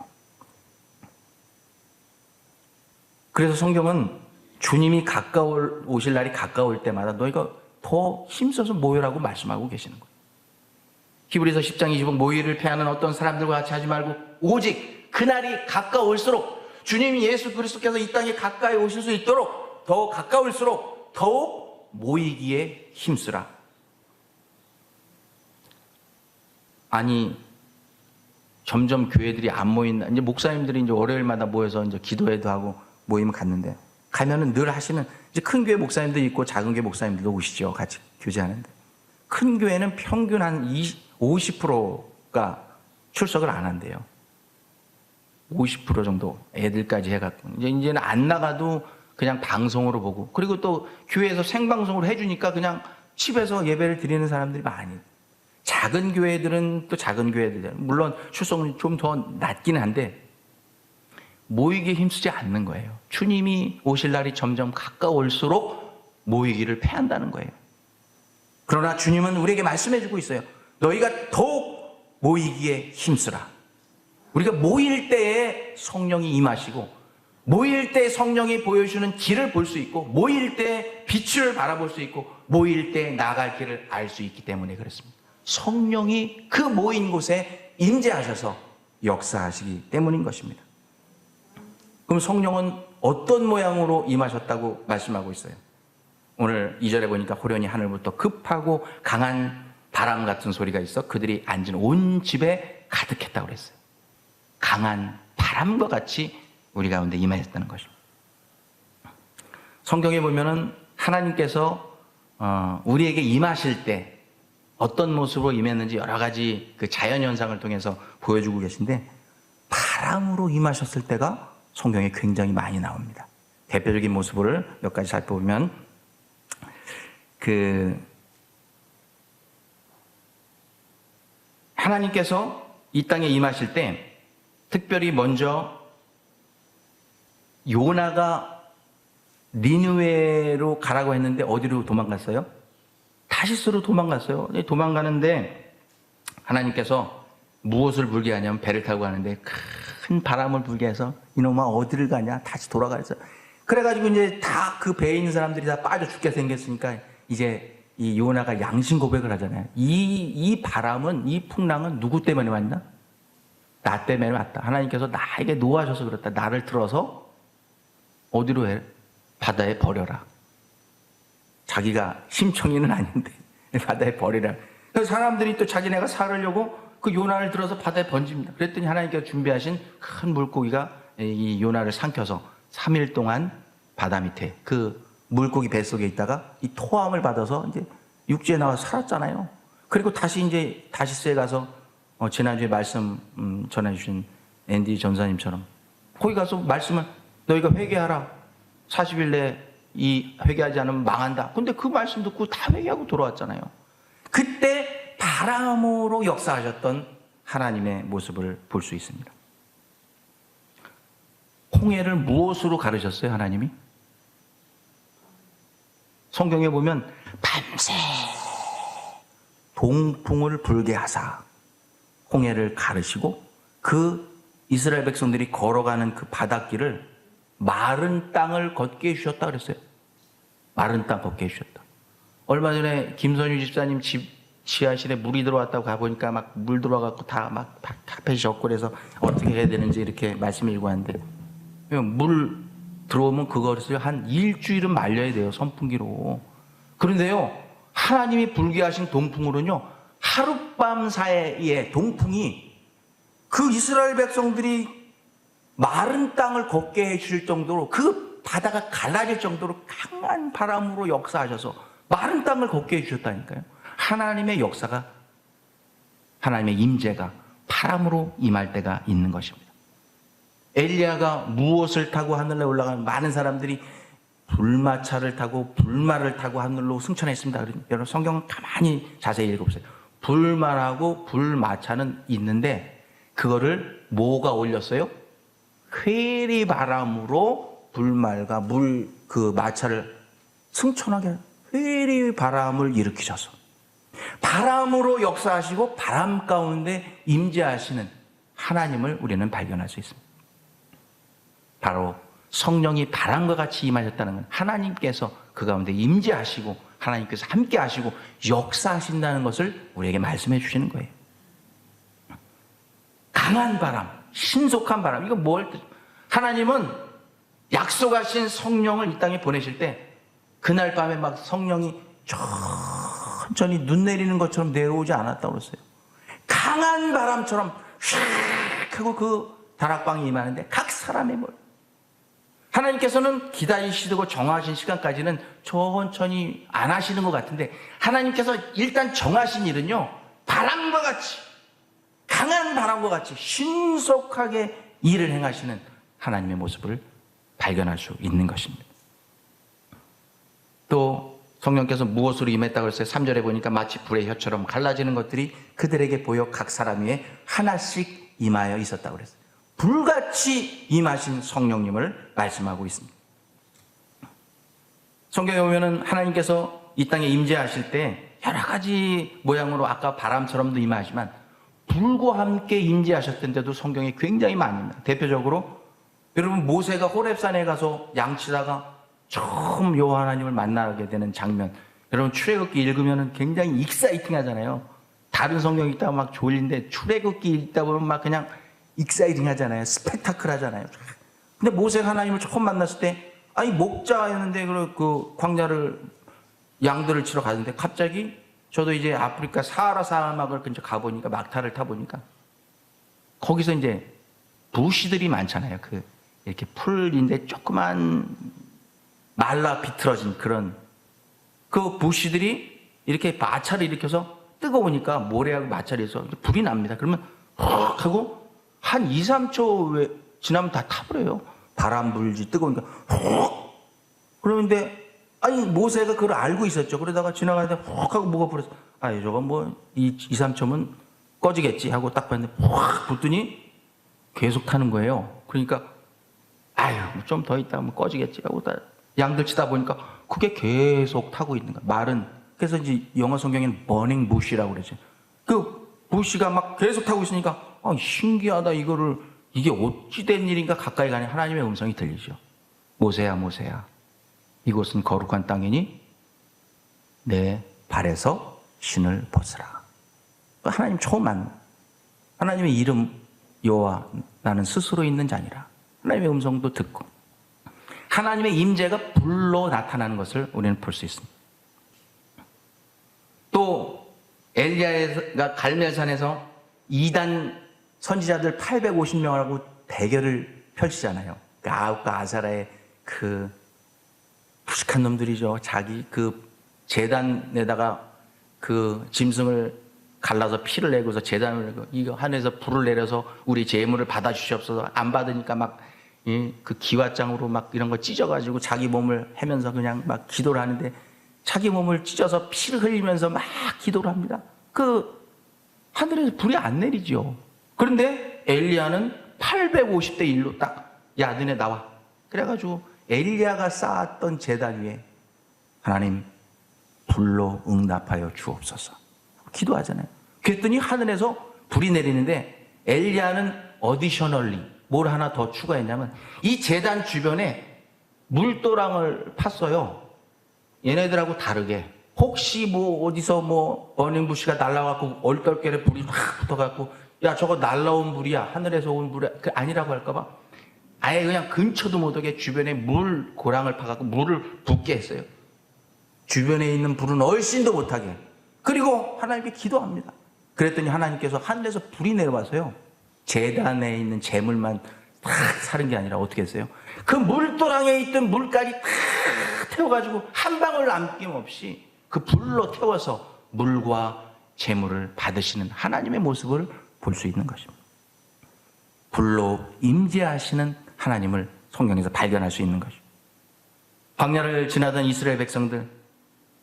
그래서 성경은 주님이 오실 날이 가까울 때마다 너희가 더 힘써서 모여라고 말씀하고 계시는 거예요. 히브리서 10장 20번 모이를 패하는 어떤 사람들과 같이 하지 말고 오직 그날이 가까울수록 주님 예수 그리스도께서 이 땅에 가까이 오실 수 있도록 더 가까울수록 더욱 모이기에 힘쓰라. 아니, 점점 교회들이 안 모인다. 이제 목사님들이 이제 월요일마다 모여서 이제 기도회도 하고 모임을 갔는데, 가면은 늘 하시는, 이제 큰 교회 목사님도 있고 작은 교회 목사님들도 오시죠. 같이 교제하는데. 큰 교회는 평균 한 50%가 출석을 안 한대요. 50% 정도 애들까지 해갖고. 이제는 안 나가도 그냥 방송으로 보고, 그리고 또 교회에서 생방송으로 해주니까 그냥 집에서 예배를 드리는 사람들이 많이. 작은 교회들은 또 작은 교회들, 물론 출석률이 좀 더 낮기는 한데 모이기에 힘쓰지 않는 거예요. 주님이 오실 날이 점점 가까울수록 모이기를 패한다는 거예요. 그러나 주님은 우리에게 말씀해 주고 있어요. 너희가 더욱 모이기에 힘쓰라. 우리가 모일 때에 성령이 임하시고, 모일 때 성령이 보여주는 길을 볼 수 있고, 모일 때 빛을 바라볼 수 있고, 모일 때 나아갈 길을 알 수 있기 때문에 그렇습니다. 성령이 그 모인 곳에 임재하셔서 역사하시기 때문인 것입니다. 그럼 성령은 어떤 모양으로 임하셨다고 말씀하고 있어요? 오늘 2절에 보니까 호련히 하늘부터 급하고 강한 바람 같은 소리가 있어 그들이 앉은 온 집에 가득했다고 그랬어요. 강한 바람과 같이 우리 가운데 임하셨다는 것입니다. 성경에 보면은 하나님께서 우리에게 임하실 때 어떤 모습으로 임했는지 여러 가지 그 자연현상을 통해서 보여주고 계신데, 바람으로 임하셨을 때가 성경에 굉장히 많이 나옵니다. 대표적인 모습을 몇 가지 살펴보면, 하나님께서 이 땅에 임하실 때 특별히 먼저 요나가 니느웨로 가라고 했는데 어디로 도망갔어요? 다시스로 도망갔어요. 도망가는데 하나님께서 무엇을 불게 하냐면 배를 타고 가는데 큰 바람을 불게 해서 이놈아 어디를 가냐 다시 돌아가서 그래가지고 이제 다 그 배에 있는 사람들이 다 빠져 죽게 생겼으니까 이제 이 요나가 양심 고백을 하잖아요. 이 바람은 이 풍랑은 누구 때문에 왔나? 나 때문에 왔다. 하나님께서 나에게 노하셔서 그렇다. 나를 틀어서 어디로 해? 바다에 버려라. 자기가 심청이는 아닌데 바다에 버리라. 그래서 사람들이 또 자기네가 살으려고 그 요나를 들어서 바다에 번집니다. 그랬더니 하나님께서 준비하신 큰 물고기가 이 요나를 삼켜서 3일 동안 바다 밑에 그 물고기 뱃속에 있다가 이 토함을 받아서 이제 육지에 나와 살았잖아요. 그리고 다시 이제 다시스에 가서 지난주에 말씀 전해주신 앤디 전사님처럼 거기 가서 말씀을 너희가 회개하라. 40일 내에 이 회개하지 않으면 망한다. 근데 그 말씀 듣고 다 회개하고 돌아왔잖아요. 그때 바람으로 역사하셨던 하나님의 모습을 볼 수 있습니다. 홍해를 무엇으로 가르셨어요, 하나님이? 성경에 보면 밤새 동풍을 불게 하사 홍해를 가르시고 그 이스라엘 백성들이 걸어가는 그 바닷길을 마른 땅을 걷게 해주셨다 그랬어요. 마른 땅 걷게 해주셨다. 얼마 전에 김선유 집사님 집 지하실에 물이 들어왔다고 가보니까 막 물 들어와갖고 다 막 카펫이 젖고 그래서 어떻게 해야 되는지 이렇게 말씀 읽고 하는데 물 들어오면 그것을 한 일주일은 말려야 돼요. 선풍기로. 그런데요 하나님이 불게 하신 동풍으로는요 하룻밤 사이에 동풍이 그 이스라엘 백성들이 마른 땅을 걷게 해주실 정도로 그 바다가 갈라질 정도로 강한 바람으로 역사하셔서 마른 땅을 걷게 해주셨다니까요. 하나님의 역사가 하나님의 임재가 바람으로 임할 때가 있는 것입니다. 엘리야가 무엇을 타고 하늘에 올라가는 많은 사람들이 불마차를 타고 불말을 타고 하늘로 승천했습니다. 여러분 성경은 가만히 자세히 읽어보세요. 불말하고 불마차는 있는데 그거를 뭐가 올렸어요? 회리 바람으로 불말과 그 마차를 승천하게 회리 바람을 일으키셔서 바람으로 역사하시고 바람 가운데 임재하시는 하나님을 우리는 발견할 수 있습니다. 바로 성령이 바람과 같이 임하셨다는 건 하나님께서 그 가운데 임재하시고 하나님께서 함께 하시고 역사하신다는 것을 우리에게 말씀해 주시는 거예요. 강한 바람, 신속한 바람. 이거 뭘 뜻? 하나님은 약속하신 성령을 이 땅에 보내실 때 그날 밤에 막 성령이 천천히 눈 내리는 것처럼 내려오지 않았다고 그랬어요. 강한 바람처럼 휙 하고 그 다락방에 임하는데 각 사람의 뭘 하나님께서는 기다리시고 정하신 시간까지는 천천히 안 하시는 것 같은데 하나님께서 일단 정하신 일은요 바람과 같이 강한 바람과 같이 신속하게 일을 행하시는 하나님의 모습을 발견할 수 있는 것입니다. 또 성령께서 무엇으로 임했다고 했어요? 3절에 보니까 마치 불의 혀처럼 갈라지는 것들이 그들에게 보여 각 사람 위에 하나씩 임하여 있었다고 그랬어요. 불같이 임하신 성령님을 말씀하고 있습니다. 성경에 보면은 하나님께서 이 땅에 임재하실 때 여러 가지 모양으로 아까 바람처럼도 임하시지만 불과 함께 임재하셨던데도 성경이 굉장히 많습니다. 대표적으로 여러분 모세가 호렙산에 가서 양치다가 처음 여호와 하나님을 만나게 되는 장면, 여러분 출애굽기 읽으면 굉장히 익사이팅 하잖아요. 다른 성경이 있다가 막 졸린데 출애굽기 읽다 보면 막 그냥 익사이팅 하잖아요. 스펙타클 하잖아요. 근데 모세가 하나님을 처음 만났을 때 아니 목자였는데 그 광야를 양들을 치러 가는데 갑자기 저도 이제 아프리카 사하라 사막을 근처 가보니까 막타를 타보니까 거기서 이제 부시들이 많잖아요. 그 이렇게 풀인데 조그만 말라 비틀어진 그런 그 부시들이 이렇게 마차를 일으켜서 뜨거우니까 모래하고 마찰에서 불이 납니다. 그러면 헉 하고 한 2, 3초 지나면 다 타버려요. 바람 불지 뜨거우니까 헉 그러는데 아니 모세가 그걸 알고 있었죠. 그러다가 지나가는데 헉 하고 뭐가 불었어. 아이 저거 뭐 2, 3초면 꺼지겠지 하고 딱 봤는데 확 붙더니 계속 타는 거예요. 그러니까 아유 좀 더 있다 하면 꺼지겠지 하고 양들 치다 보니까 그게 계속 타고 있는 거야. 말은 그래서 이제 영어 성경에는 버닝 부시라고 그러죠. 그 부시가 막 계속 타고 있으니까 신기하다, 이게 어찌 된 일인가. 가까이 가니 하나님의 음성이 들리죠. 모세야, 모세야, 이곳은 거룩한 땅이니 내 발에서 신을 벗으라. 하나님 처음 만나. 하나님의 이름 여호와, 나는 스스로 있는 자니라. 하나님의 음성도 듣고 하나님의 임재가 불로 나타나는 것을 우리는 볼 수 있습니다. 또 엘리야가 갈멜산에서 이단 선지자들 850명하고 대결을 펼치잖아요. 아합과 아사라의 그 무식한 놈들이죠. 자기 그 제단에다가 그 짐승을 갈라서 피를 내고서 제단을 내고, 이거 하늘에서 불을 내려서 우리 제물을 받아주시옵소서. 안 받으니까 막 그 기와장으로 막 이런 거 찢어가지고 자기 몸을 해면서 그냥 막 기도를 하는데, 자기 몸을 찢어서 피를 흘리면서 막 기도를 합니다. 그 하늘에서 불이 안 내리죠. 그런데 엘리야는 850대 1로 딱, 야 너네 나와. 그래가지고 엘리야가 쌓았던 제단 위에 하나님 불로 응답하여 주옵소서 기도하잖아요. 그랬더니 하늘에서 불이 내리는데, 엘리야는 어디셔널리 뭘 하나 더 추가했냐면, 이 제단 주변에 물도랑을 팠어요. 얘네들하고 다르게. 혹시 뭐 어디서 뭐 버닝부시가 날라와갖고 얼떨결에 불이 막 붙어갖고, 야 저거 날라온 불이야, 하늘에서 온 불이야, 그 아니라고 할까봐 아예 그냥 근처도 못 오게 주변에 물 고랑을 파갖고 물을 붓게 했어요. 주변에 있는 불은 얼씬도 못하게. 그리고 하나님께 기도합니다. 그랬더니 하나님께서 하늘에서 불이 내려와서요, 제단에 있는 재물만 다 사는 게 아니라 어떻게 했어요? 그 물도랑에 있던 물까지 다 태워가지고 한 방울 남김없이 그 불로 태워서 물과 재물을 받으시는 하나님의 모습을 볼 수 있는 것입니다. 불로 임재하시는 하나님을 성경에서 발견할 수 있는 것입니다. 광야를 지나던 이스라엘 백성들,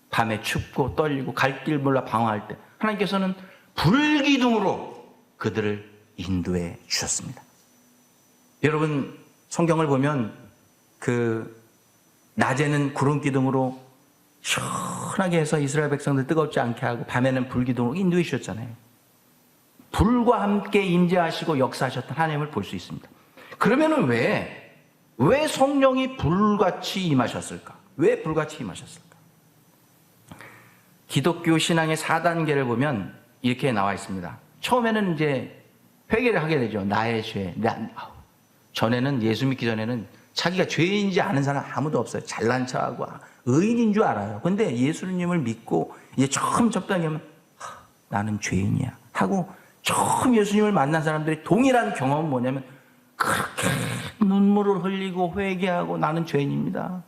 밤에 춥고 떨리고 갈 길 몰라 방황할 때 하나님께서는 불기둥으로 그들을 인도해 주셨습니다. 여러분, 성경을 보면 그 낮에는 구름 기둥으로 시원하게 해서 이스라엘 백성들 뜨겁지 않게 하고, 밤에는 불기둥으로 인도해 주셨잖아요. 불과 함께 임재하시고 역사하셨던 하나님을 볼 수 있습니다. 그러면은 왜 성령이 불같이 임하셨을까? 왜 불같이 임하셨을까? 기독교 신앙의 4단계를 보면 이렇게 나와 있습니다. 처음에는 이제 회개를 하게 되죠. 나의 죄. 전에는, 예수 믿기 전에는 자기가 죄인지 아는 사람 아무도 없어요. 잘난 척하고 의인인 줄 알아요. 근데 예수님을 믿고 이제 처음 접근하면 나는 죄인이야 하고, 처음 예수님을 만난 사람들이 동일한 경험은 뭐냐면, 그렇게 눈물을 흘리고 회개하고 나는 죄인입니다.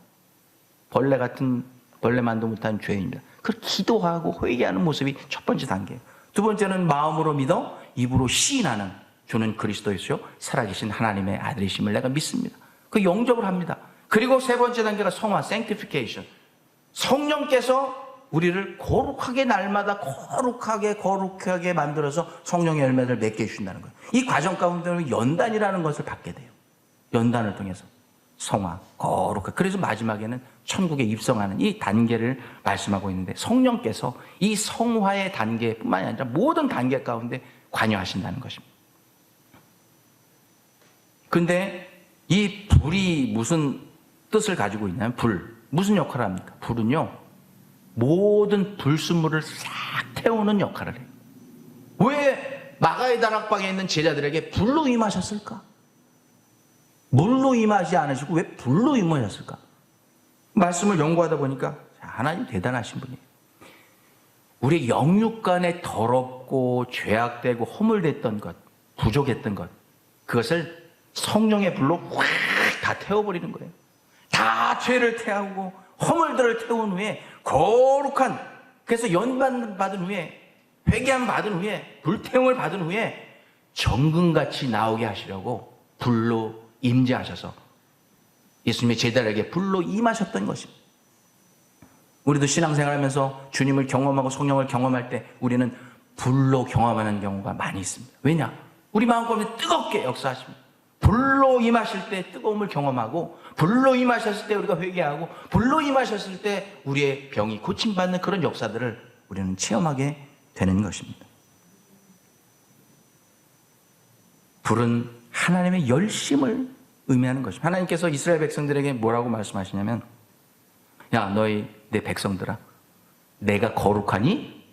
벌레만도 못한 죄인입니다. 그렇게 기도하고 회개하는 모습이 첫 번째 단계예요. 두 번째는 마음으로 믿어 입으로 시인하는, 주는 그리스도이시요 살아계신 하나님의 아들이심을 내가 믿습니다. 그 영접을 합니다. 그리고 세 번째 단계가 성화, sanctification. 성령께서 우리를 거룩하게, 날마다 거룩하게 만들어서 성령의 열매를 맺게 해주신다는 거예요. 이 과정 가운데는 연단이라는 것을 받게 돼요. 연단을 통해서 성화, 거룩하게. 그래서 마지막에는 천국에 입성하는 이 단계를 말씀하고 있는데, 성령께서 이 성화의 단계뿐만이 아니라 모든 단계 가운데 관여하신다는 것입니다. 근데 이 불이 무슨 뜻을 가지고 있냐면, 무슨 역할을 합니까? 불은요, 모든 불순물을 싹 태우는 역할을 해요. 왜 마가의 다락방에 있는 제자들에게 불로 임하셨을까? 물로 임하지 않으시고 왜 불로 임하셨을까? 말씀을 연구하다 보니까 하나님 대단하신 분이에요. 우리 영육간에 더럽고 죄악되고 허물됐던 것, 부족했던 것, 그것을 성령의 불로 확 다 태워버리는 거예요. 다 죄를 태우고 허물들을 태운 후에 거룩한, 그래서 연단 받은 후에, 회개함 받은 후에, 불태움을 받은 후에 정금같이 나오게 하시려고 불로 임재하셔서 예수님의 제자들에게 불로 임하셨던 것입니다. 우리도 신앙생활하면서 주님을 경험하고 성령을 경험할 때 우리는 불로 경험하는 경우가 많이 있습니다. 왜냐? 우리 마음 가운데 뜨겁게 역사하십니다. 불로 임하실 때 뜨거움을 경험하고, 불로 임하셨을 때 우리가 회개하고, 불로 임하셨을 때 우리의 병이 고침받는 그런 역사들을 우리는 체험하게 되는 것입니다. 불은 하나님의 열심을 의미하는 것입니다. 하나님께서 이스라엘 백성들에게 뭐라고 말씀하시냐면, 야, 너희 내 백성들아, 내가 거룩하니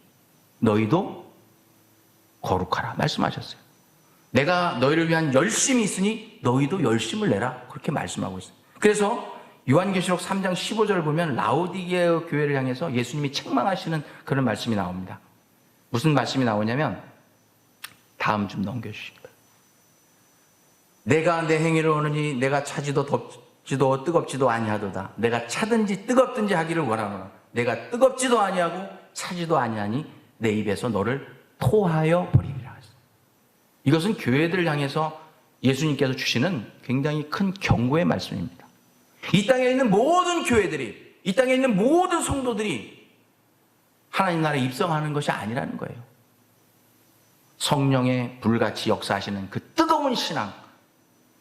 너희도 거룩하라 말씀하셨어요. 내가 너희를 위한 열심이 있으니 너희도 열심을 내라, 그렇게 말씀하고 있어요. 그래서 요한계시록 3장 15절을 보면 라오디게아 교회를 향해서 예수님이 책망하시는 그런 말씀이 나옵니다. 무슨 말씀이 나오냐면, 다음 좀 넘겨주십니다. 내가 내 행위를 오느니 내가 차지도 덥지도 뜨겁지도 아니하도다. 내가 차든지 뜨겁든지 하기를 원하노라. 내가 뜨겁지도 아니하고 차지도 아니하니 내 입에서 너를 토하여 버리리라. 이것은 교회들을 향해서 예수님께서 주시는 굉장히 큰 경고의 말씀입니다. 이 땅에 있는 모든 교회들이, 이 땅에 있는 모든 성도들이 하나님 나라에 입성하는 것이 아니라는 거예요. 성령의 불같이 역사하시는 그 뜨거운 신앙,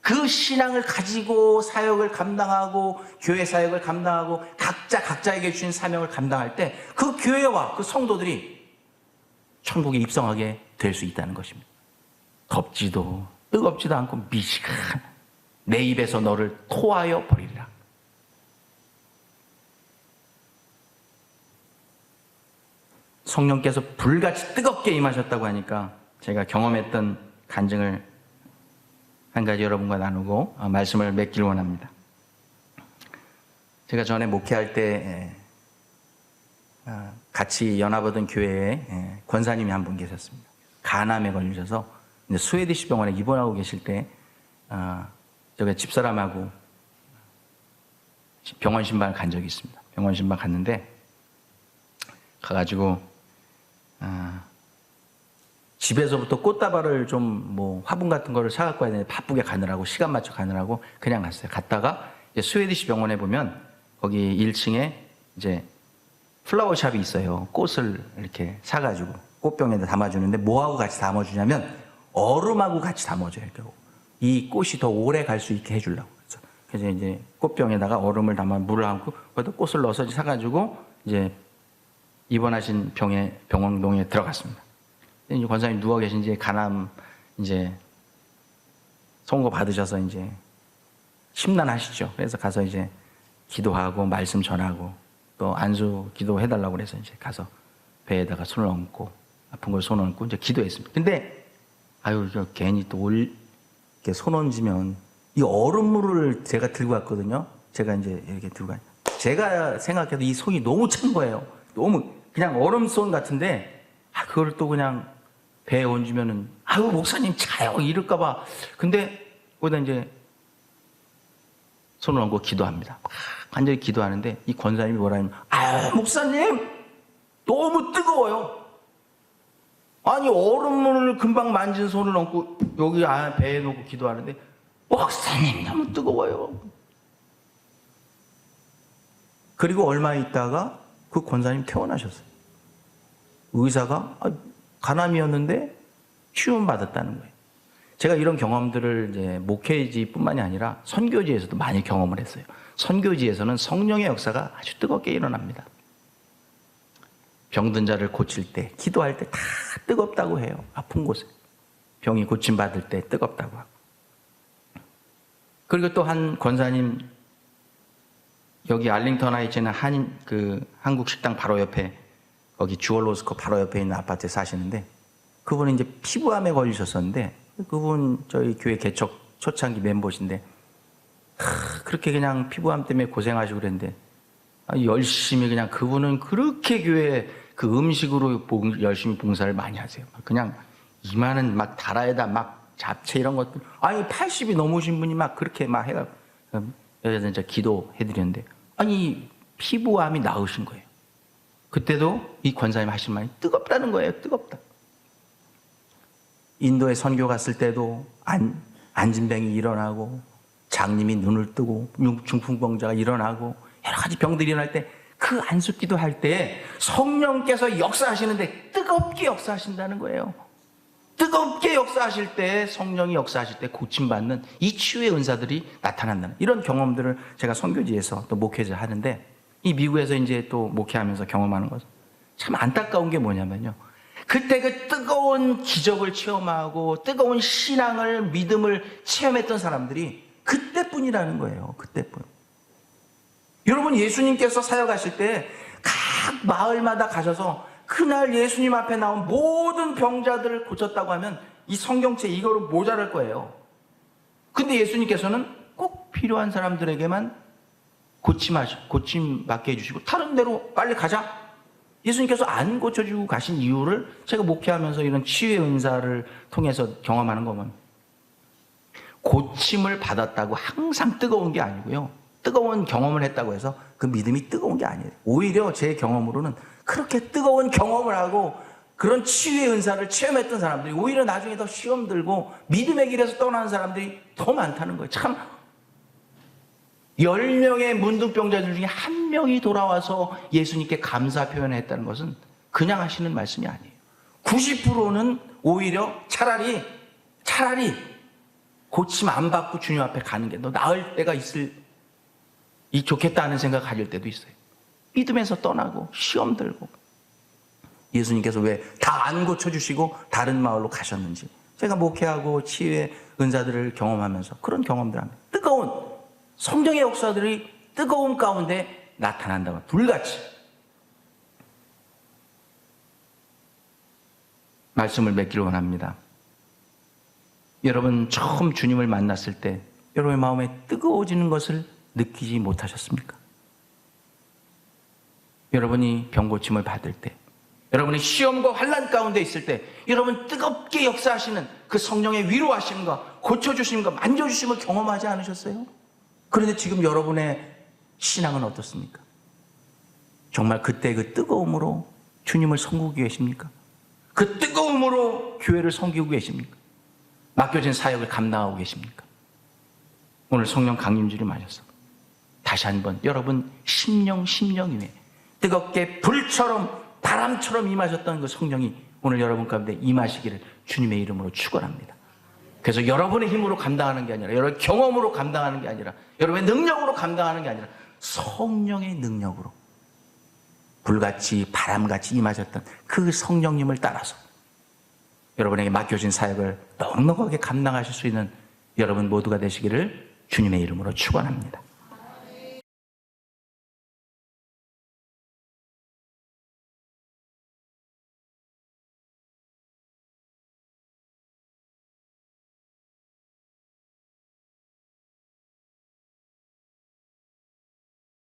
그 신앙을 가지고 사역을 감당하고 교회 사역을 감당하고 각자에게 주신 사명을 감당할 때 그 교회와 그 성도들이 천국에 입성하게 될 수 있다는 것입니다. 덥지도 뜨겁지도 않고 미식한 내 입에서 너를 토하여 버리리라. 성령께서 불같이 뜨겁게 임하셨다고 하니까 제가 경험했던 간증을 한 가지 여러분과 나누고 말씀을 맺길 원합니다. 제가 전에 목회할 때 같이 연합하던 교회에 권사님이 한 분 계셨습니다. 간암에 걸리셔서 스웨디시 병원에 입원하고 계실 때 저기 집사람하고 병원 신방을 간 적이 있습니다. 병원 신방 갔는데 가가지고 집에서부터 꽃다발을 좀 뭐 화분 같은 거를 사갖고 와야 되는데 바쁘게 가느라고 시간 맞춰 가느라고 그냥 갔어요. 갔다가 이제 스웨디시 병원에 보면 거기 1층에 이제 플라워샵이 있어요. 꽃을 이렇게 사가지고 꽃병에다 담아주는데 뭐하고 같이 담아주냐면 얼음하고 같이 담아줘요. 이 꽃이 더 오래 갈 수 있게 해주려고. 그래서 이제 꽃병에다가 얼음을 담아 물을 담고 거기다 꽃을 넣어서 사가지고 이제 입원하신 병원동에 들어갔습니다. 이제 권사님 누워 계신 이제 간암 이제 선고 받으셔서 이제 심란하시죠. 그래서 가서 이제 기도하고 말씀 전하고 또 안수 기도해달라고 그래서 이제 가서 배에다가 손을 얹고 아픈 걸 손 얹고 이제 기도했습니다. 근데 아유, 저 괜히 또 이렇게 손 얹으면 이 얼음물을 제가 들고 왔거든요. 제가 이제 이렇게 들고 가. 제가 생각해도 이 손이 너무 찬 거예요. 너무 그냥 얼음손 같은데 그걸 또 그냥 배에 얹으면은 아유 목사님 차요 이럴까봐. 근데 거기다 이제 손을 얹고 기도합니다. 완전히 기도하는데 이 권사님이 뭐라 하냐면 목사님 너무 뜨거워요. 아니 얼음물을 금방 만진 손을 얹고 여기 배에 놓고 기도하는데 목사님 너무 뜨거워요. 그리고 얼마 있다가 그 권사님 퇴원하셨어요. 의사가 간암이었는데 치유받았다는 거예요. 제가 이런 경험들을 이제 목회지뿐만이 아니라 선교지에서도 많이 경험을 했어요. 선교지에서는 성령의 역사가 아주 뜨겁게 일어납니다. 병든 자를 고칠 때, 기도할 때 다 뜨겁다고 해요. 아픈 곳에. 병이 고침받을 때 뜨겁다고 하고. 그리고 또 한 권사님, 여기 알링턴 하이츠는 한국 식당 바로 옆에, 거기 주얼로스코 바로 옆에 있는 아파트에 사시는데, 그분은 이제 피부암에 걸리셨었는데, 그분 저희 교회 개척 초창기 멤버신데, 그렇게 그냥 피부암 때문에 고생하시고 그랬는데, 열심히 그냥 그분은 그렇게 교회 그 음식으로 열심히 봉사를 많이 하세요. 그냥 이마는 막 달아에다 막 잡채 이런 것들. 80이 넘으신 분이 막 그렇게 막 해가 여기서 이제 기도해드렸는데, 피부암이 나으신 거예요. 그때도 이 권사님 하신 말이 뜨겁다는 거예요. 뜨겁다. 인도에 선교 갔을 때도 안진병이 일어나고 장님이 눈을 뜨고 중풍병자가 일어나고 여러 가지 병들이 일어날 때 그 안수기도 할 때 성령께서 역사하시는데 뜨겁게 역사하신다는 거예요. 뜨겁게 역사하실 때, 성령이 역사하실 때 고침받는 이 치유의 은사들이 나타난다는 이런 경험들을 제가 선교지에서 또 목회자 하는데, 이 미국에서 이제 또 목회하면서 경험하는 것은 참 안타까운 게 뭐냐면요, 그때 그 뜨거운 기적을 체험하고 뜨거운 신앙을, 믿음을 체험했던 사람들이 그때뿐이라는 거예요. 그때뿐. 여러분, 예수님께서 사역하실 때 각 마을마다 가셔서 그날 예수님 앞에 나온 모든 병자들을 고쳤다고 하면 이 성경책 이거로 모자랄 거예요. 근데 예수님께서는 꼭 필요한 사람들에게만 고침 받게 해주시고 다른 데로 빨리 가자. 예수님께서 안 고쳐주고 가신 이유를 제가 목회하면서 이런 치유의 은사를 통해서 경험하는 거면, 고침을 받았다고 항상 뜨거운 게 아니고요, 뜨거운 경험을 했다고 해서 그 믿음이 뜨거운 게 아니에요. 오히려 제 경험으로는 그렇게 뜨거운 경험을 하고 그런 치유의 은사를 체험했던 사람들이 오히려 나중에 더 시험 들고 믿음의 길에서 떠나는 사람들이 더 많다는 거예요. 참, 10명의 문둥병자들 중에 1명이 돌아와서 예수님께 감사 표현을 했다는 것은 그냥 하시는 말씀이 아니에요. 90%는 오히려 차라리 고침 안 받고 주님 앞에 가는 게 더 나을 때가 좋겠다 하는 생각 가질 때도 있어요. 믿음에서 떠나고 시험 들고. 예수님께서 왜 다 안 고쳐주시고 다른 마을로 가셨는지 제가 목회하고 치유의 은사들을 경험하면서 그런 경험들 합니다. 뜨거운 성령의 역사들이 뜨거운 가운데 나타난다고, 불같이. 말씀을 맺기를 원합니다. 여러분, 처음 주님을 만났을 때 여러분의 마음에 뜨거워지는 것을 느끼지 못하셨습니까? 여러분이 병고침을 받을 때, 여러분이 시험과 환난 가운데 있을 때 여러분 뜨겁게 역사하시는 그 성령의 위로하심과 고쳐주심과 만져주심을 경험하지 않으셨어요? 그런데 지금 여러분의 신앙은 어떻습니까? 정말 그때 그 뜨거움으로 주님을 섬기고 계십니까? 그 뜨거움으로 교회를 섬기고 계십니까? 맡겨진 사역을 감당하고 계십니까? 오늘 성령 강림주를 맞아서 다시 한번 여러분 심령 위에 뜨겁게 불처럼 바람처럼 임하셨던 그 성령이 오늘 여러분 가운데 임하시기를 주님의 이름으로 축원합니다. 그래서 여러분의 힘으로 감당하는 게 아니라, 여러분의 경험으로 감당하는 게 아니라, 여러분의 능력으로 감당하는 게 아니라 성령의 능력으로 불같이 바람같이 임하셨던 그 성령님을 따라서 여러분에게 맡겨진 사역을 넉넉하게 감당하실 수 있는 여러분 모두가 되시기를 주님의 이름으로 축원합니다.